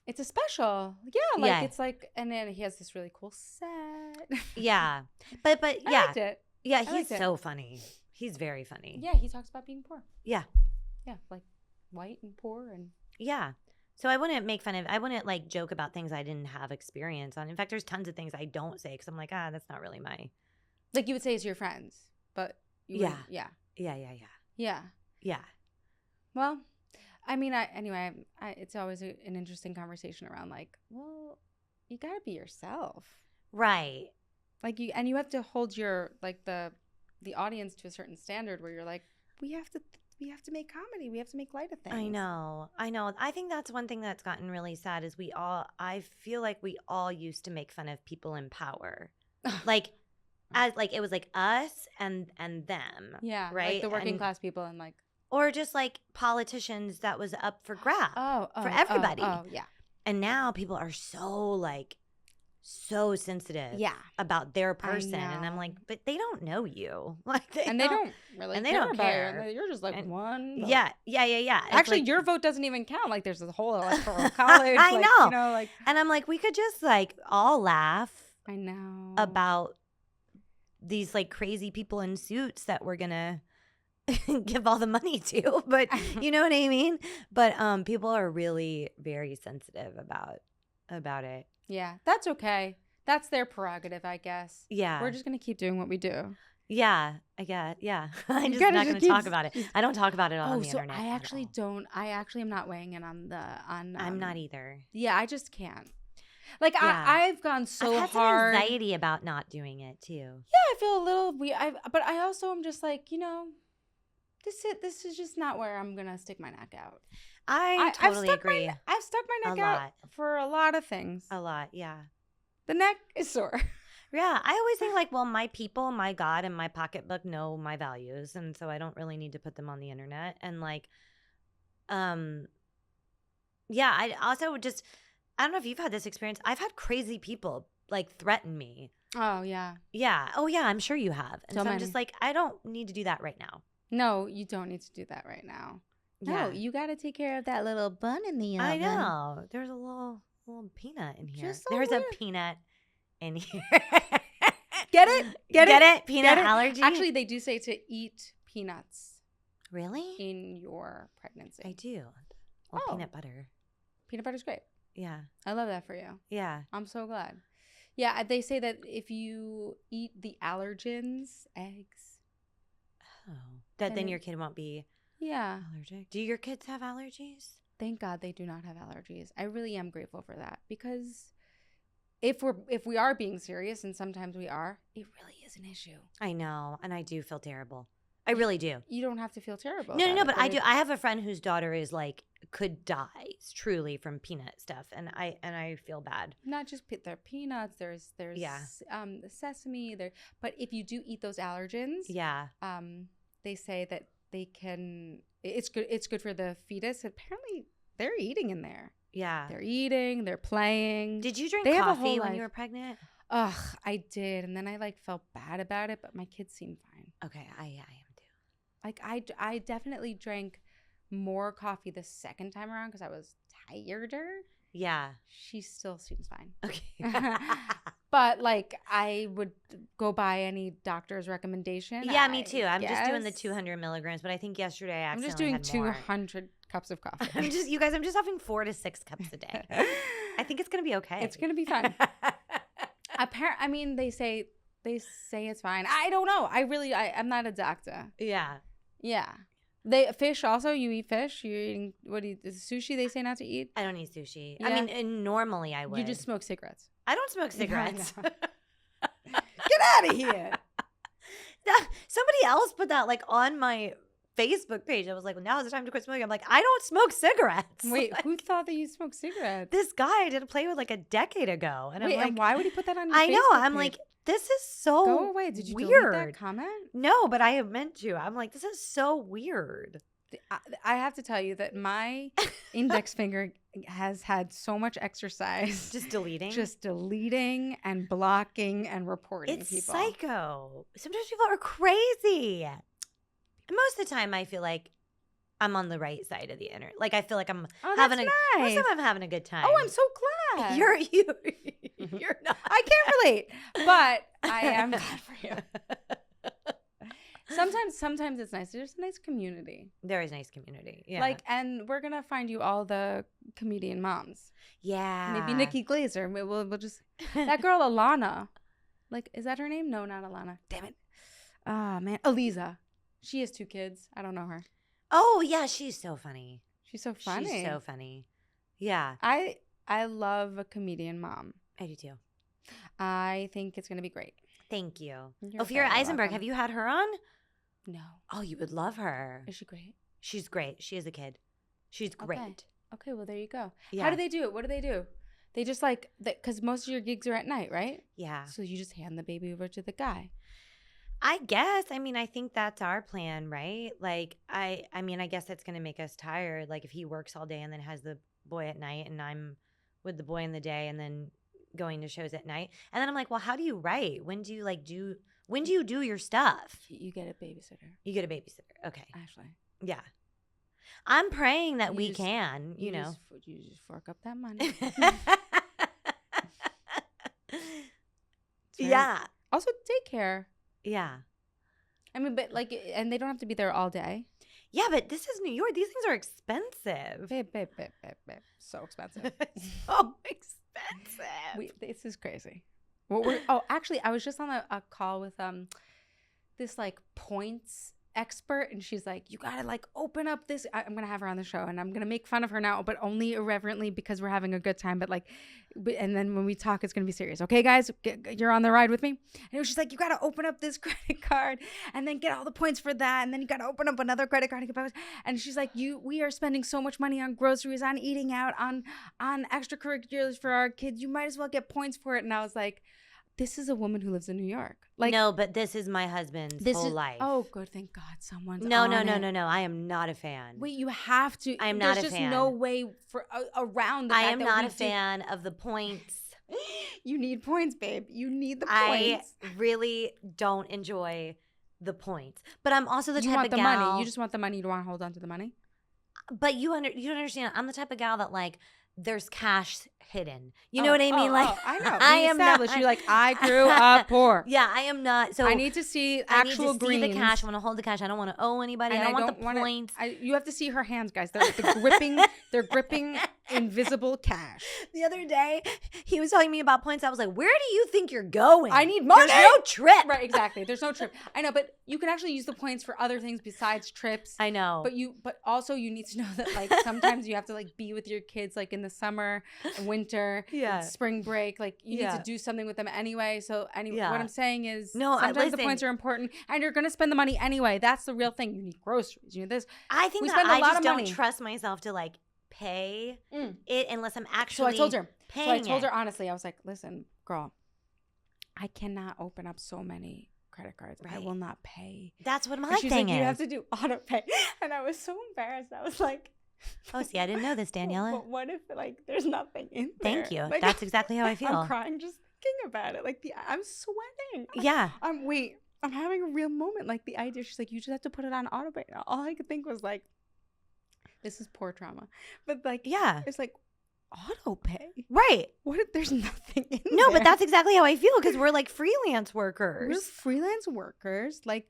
It's a special. Yeah. Like it's like, and then he has this really cool set. Yeah. But I yeah. liked it. Yeah, he's so funny. He's very funny. Yeah, he talks about being poor. Yeah. Yeah, like white and poor and. Yeah. So I wouldn't like joke about things I didn't have experience on. In fact, there's tons of things I don't say because I'm like, that's not really my. Like you would say to your friends, but yeah. Yeah. Yeah. Yeah. Yeah. Well, I mean, it's always an interesting conversation around like, well, you got to be yourself. Right. Like you have to hold your like the audience to a certain standard where you're like, we have to make comedy, we have to make light of things. I know. I think that's one thing that's gotten really sad is I feel like we all used to make fun of people in power, like as like it was like us and them. Yeah, right. Like the working class people and like, or just like politicians that was up for grabs. For everybody. Oh yeah. And now people are so sensitive about their person, and I'm like, but they don't know you, like they don't really care. You're just like one vote. Yeah. Actually, like, your vote doesn't even count. Like there's this whole electoral college. I like, know. You know, like, and I'm like, we could just like all laugh. I know about these like crazy people in suits that we're gonna give all the money to, but you know what I mean. But people are really very sensitive about it. Yeah, that's okay. That's their prerogative, I guess. Yeah. We're just going to keep doing what we do. Yeah, I guess. Yeah. I'm just not going to talk about it. I don't talk about it on the internet. I actually don't. I actually am not weighing in on I'm not either. Yeah, I just can't. Like, yeah. I've gone so I've had hard. some anxiety about not doing it, too. Yeah, I feel a little weird. But I also am just like, this is just not where I'm going to stick my neck out. I totally agree. I've stuck my neck out for a lot of things. A lot, yeah. The neck is sore. Yeah, I always think like, well, my people, my God, and my pocketbook know my values, and so I don't really need to put them on the internet. And like, yeah, I also just, I don't know if you've had this experience. I've had crazy people like threaten me. Oh yeah. Yeah. Oh yeah, I'm sure you have. And so many. I'm just like, I don't need to do that right now. No, you don't need to do that right now. Yeah. No, you got to take care of that little bun in the oven. I know. There's a little peanut in here. There's a peanut in here. Get it? Get it? Peanut allergy? Actually, they do say to eat peanuts. Really? In your pregnancy. I do. Well, peanut butter. Peanut butter's great. Yeah. I love that for you. Yeah. I'm so glad. Yeah, they say that if you eat the allergens, eggs. Oh. Then your kid won't be allergic. Do your kids have allergies? Thank God they do not have allergies. I really am grateful for that because if we are being serious, and sometimes we are, it really is an issue. I know, and I do feel terrible. I really do. You don't have to feel terrible. No, but I do. I have a friend whose daughter is like could die truly from peanut stuff, and I feel bad. Not just there are peanuts. There's sesame. But if you do eat those allergens, they say that they can. It's good. It's good for the fetus. Apparently, they're eating in there. Yeah, they're eating. They're playing. Did you drink coffee when you were pregnant? Ugh, I did, and then I like felt bad about it, but my kids seem fine. Okay, I am too. Like I definitely drank more coffee the second time around because I was tireder. Yeah. She still seems fine. Okay. But like I would go by any doctor's recommendation. Yeah, me too. I'm just doing the guess. 200 milligrams, but I think yesterday I I'm just accidentally doing had more. 200 cups of coffee. I'm just having 4 to 6 cups a day. I think it's gonna be okay. It's gonna be fun. I mean, they say it's fine. I don't know. I'm not a doctor. Yeah. Yeah. Fish also. You eat fish. You're eating is sushi? They say not to eat. I don't eat sushi. Yeah. I mean, and normally I would. You just smoke cigarettes. I don't smoke cigarettes. Get out of here. Somebody else put that like on my Facebook page. I was like, well, now is the time to quit smoking. I'm like, I don't smoke cigarettes. Wait, Like, who thought that you smoked cigarettes? this guy I did a play with like a decade ago. And Wait, I'm like, and why would he put that on your I Facebook know. I'm page? like, this is so Go away. Did you delete weird. that comment? No, but I have meant to. I'm like, this is so weird. I have to tell you that my index finger has had so much exercise. Just deleting. Just deleting and blocking and reporting It's people. psycho. Sometimes people are crazy. Most of the time, I feel like I'm on the right side of the internet. Like I feel like I'm having that's most nice. of the time I'm having a good time. Oh, I'm so glad. You're not. I can't relate, but I am glad for you. Sometimes it's nice. There's a nice community. There is a nice community. Yeah. Like, and we're gonna find you all the comedian moms. yeah. Maybe Nikki Glazer. We'll just that girl Alana. Like, is that her name? No, not Alana. Damn it. Ah, man, Aliza. She has 2 kids. I don't know her. Oh yeah, she's so funny. She's so funny. She's so funny. Yeah. I love a comedian mom. I do too. I think it's gonna be great. Thank you. You're Ophira very Eisenberg, welcome. have you had her on? No. Oh, you would love her. Is she great? She's great. She is a kid. She's great. Okay, well, there you go. Yeah. How do they do it? What do they do? They just like, because most of your gigs are at night, right? Yeah. So you just hand the baby over to the guy. I guess. I mean, I think that's our plan, right? Like, I mean, I guess that's going to make us tired. Like, if he works all day and then has the boy at night and I'm with the boy in the day and then going to shows at night. And then I'm like, well, how do you write? When do you do your stuff? You get a babysitter. You get a babysitter. Okay. Actually. Yeah. I'm praying that You we just- can, you know. You just fork up that money. Yeah. Also, daycare. Yeah. I mean, but like, and they don't have to be there all day. Yeah, but this is New York. These things are expensive. Babe. So expensive. So expensive. This is crazy. Actually, I was just on a call with this like points expert, and she's like, you gotta like open up this. I'm gonna have her on the show, and I'm gonna make fun of her now, but only irreverently because we're having a good time. But like, and then when we talk, it's gonna be serious. Okay, guys, you're on the ride with me. And it was just like, you gotta open up this credit card, and then get all the points for that, and then you gotta open up another credit card and get points. And she's like, we are spending so much money on groceries, on eating out, on extracurriculars for our kids. You might as well get points for it. And I was like, this is a woman who lives in New York. Like, no, but this is my husband's whole life. Oh, good. Thank God someone's No. on it. I am not a fan. Wait, you have to. I am not a There's just fan. no way for around the I fact am that not we a fan of the points. You need points, babe. You need the I points. really don't enjoy the points. But I'm also the You type want of the gal. money. You just want the money. You don't want to hold on to the money. But you don't understand. I'm the type of gal that like there's cash hidden. You know what I mean? Like I know. I We am established not. you're like, I grew up poor. Yeah, I am not. So I need to see I need actual to see greens. the cash. I want to hold the cash. I don't want to owe anybody. And I don't want the wanna- points. You have to see her hands, guys. They're gripping invisible cash. The other day, he was telling me about points. I was like, where do you think you're going? I need money. There's no trip. Right, exactly. There's no trip. I know, but you can actually use the points for other things besides trips. I know. But also you need to know that like sometimes you have to like be with your kids like in the summer and winter, Yeah. spring break. Like you need to do something with them anyway. So anyway, Yeah. what I'm saying is No, sometimes the listen. points are important and you're gonna spend the money anyway. That's the real thing. You need groceries. You need this. I think we that spend a I lot just of don't money. trust myself to like pay it unless I'm So actually I told her. paying So I told it. her honestly, I was like, listen, girl, I cannot open up so many credit cards. I Right. will not pay. That's what my And she's thing like, is. you have to do auto pay. And I was so embarrassed. I was like, Oh, see, I didn't know this, Daniela. But what if like there's nothing in there? Thank you. Like, That's exactly how I feel. I'm crying just thinking about it. Like I'm sweating. Yeah. I'm having a real moment. Like the idea. She's like, you just have to put it on auto pay. All I could think was like, This is poor trauma. But like, Yeah. it's like auto pay. Right. What if there's nothing in No, there? but that's exactly how I feel because we're like freelance workers. We're freelance workers. Like,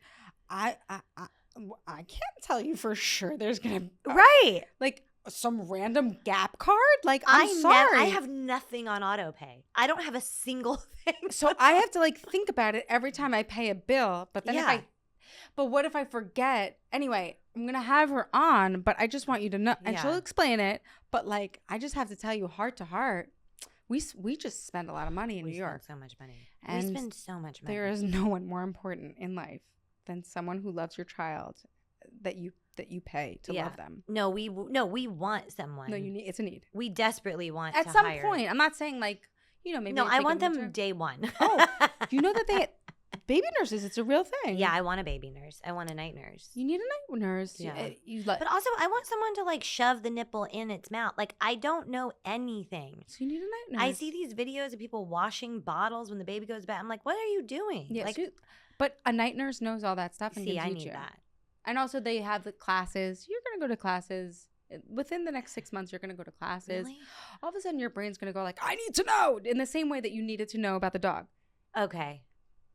I can't tell you for sure there's gonna right. like some random Gap card. Like, I'm sorry, I have nothing on auto pay. I don't have a single thing. So I have to like think about it every time I pay a bill. But then but what if I forget? Anyway, I'm gonna have her on, but I just want you to know, and she'll explain it. But like, I just have to tell you, heart to heart, we just spend a lot of money in New York. So much money. And we spend so much money. There is no one more important in life than someone who loves your child that you pay to love them. No, we want someone. No, it's a need. We desperately want at to some hire. point. I'm not saying like, maybe. No, I want them day one. Oh, you know that baby nurses, it's a real thing. Yeah, I want a baby nurse. I want a night nurse. You need a night nurse. Yeah. But also, I want someone to like shove the nipple in its mouth. Like, I don't know anything. So you need a night nurse. I see these videos of people washing bottles when the baby goes bad. I'm like, what are you doing? Yeah, like, but a night nurse knows all that stuff and can I teach need you. that. And also they have the classes. You're going to go to classes. Within the next 6 months, you're going to go to classes. Really? All of a sudden, your brain's going to go like, I need to know, in the same way that you needed to know about the dog. Okay.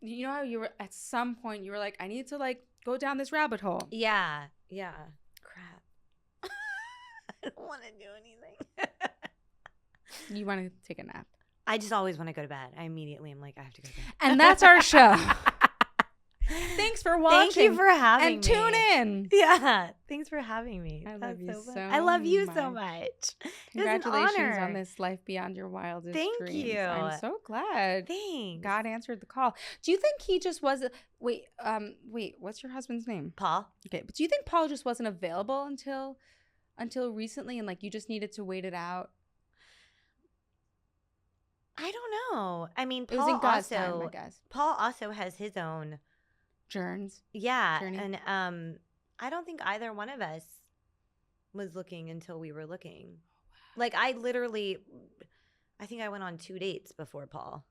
You know how you were, at some point, you were like, I need to like go down this rabbit hole. Yeah. Yeah. Crap. I don't want to do anything. You want to take a nap. I just always want to go to bed. I immediately am like, I have to go to bed. And that's our show. Thanks for watching. Thank you for having me. And tune in. Yeah. Thanks for having me. I love you so much. I love you so much. Congratulations on this life beyond your wildest dreams. Thank you. I'm so glad. Thanks. God answered the call. Do you think he just wasn't wait, what's your husband's name? Paul. Okay. But do you think Paul just wasn't available until recently and like you just needed to wait it out? I don't know. I mean, It was in God's time, I guess. Paul also has his own journey. And I don't think either one of us was looking until we were looking. Like, I think I went on 2 dates before Paul.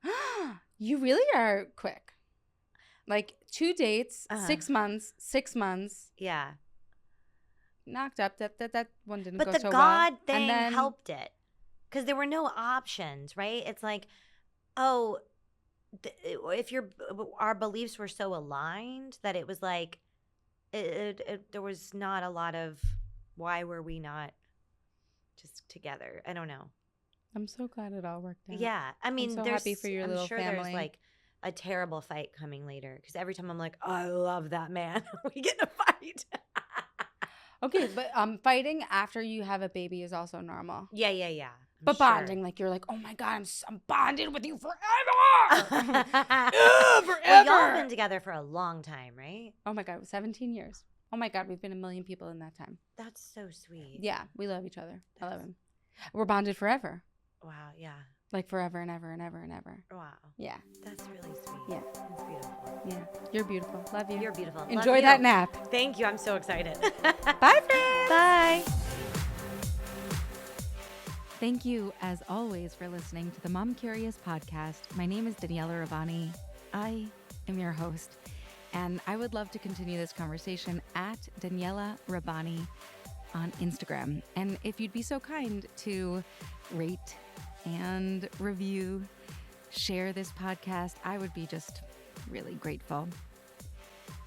You really are quick. Like 2 dates, 6 months, 6 months. Yeah. Knocked up. That one didn't go so well. But the God thing helped it. Because there were no options, right? It's like, oh, if our beliefs were so aligned that it was like, there was not a lot of, why were we not just together? I don't know. I'm so glad it all worked out. Yeah. I mean, I'm so happy for your little family. There's like a terrible fight coming later. Because every time I'm like, oh, I love that man. We get in a fight. Okay, but fighting after you have a baby is also normal. Yeah. But bonding, like you're like, oh my God, I'm bonded with you forever. Forever. Well, y'all have been together for a long time, right? Oh my God, 17 years. Oh my God, we've been 1 million people in that time. That's so sweet. Yeah, we love each other. I love him. We're bonded forever. Wow, yeah. Like forever and ever and ever and ever. Wow. Yeah. That's really sweet. Yeah. That's beautiful. Yeah. You're beautiful. Love you. You're beautiful. Enjoy that nap. Thank you. I'm so excited. Bye, friends. Bye. Thank you, as always, for listening to the Mom Curious podcast. My name is Daniela Rabbani. I am your host, and I would love to continue this conversation at Daniela Rabbani on Instagram. And if you'd be so kind to rate and review, share this podcast, I would be just really grateful.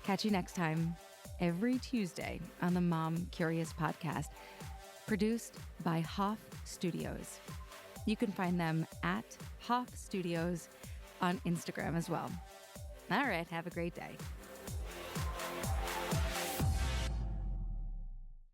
Catch you next time, every Tuesday on the Mom Curious podcast, produced by Hoff Studios. You can find them at Hoff Studios on Instagram as well. All right, have a great day.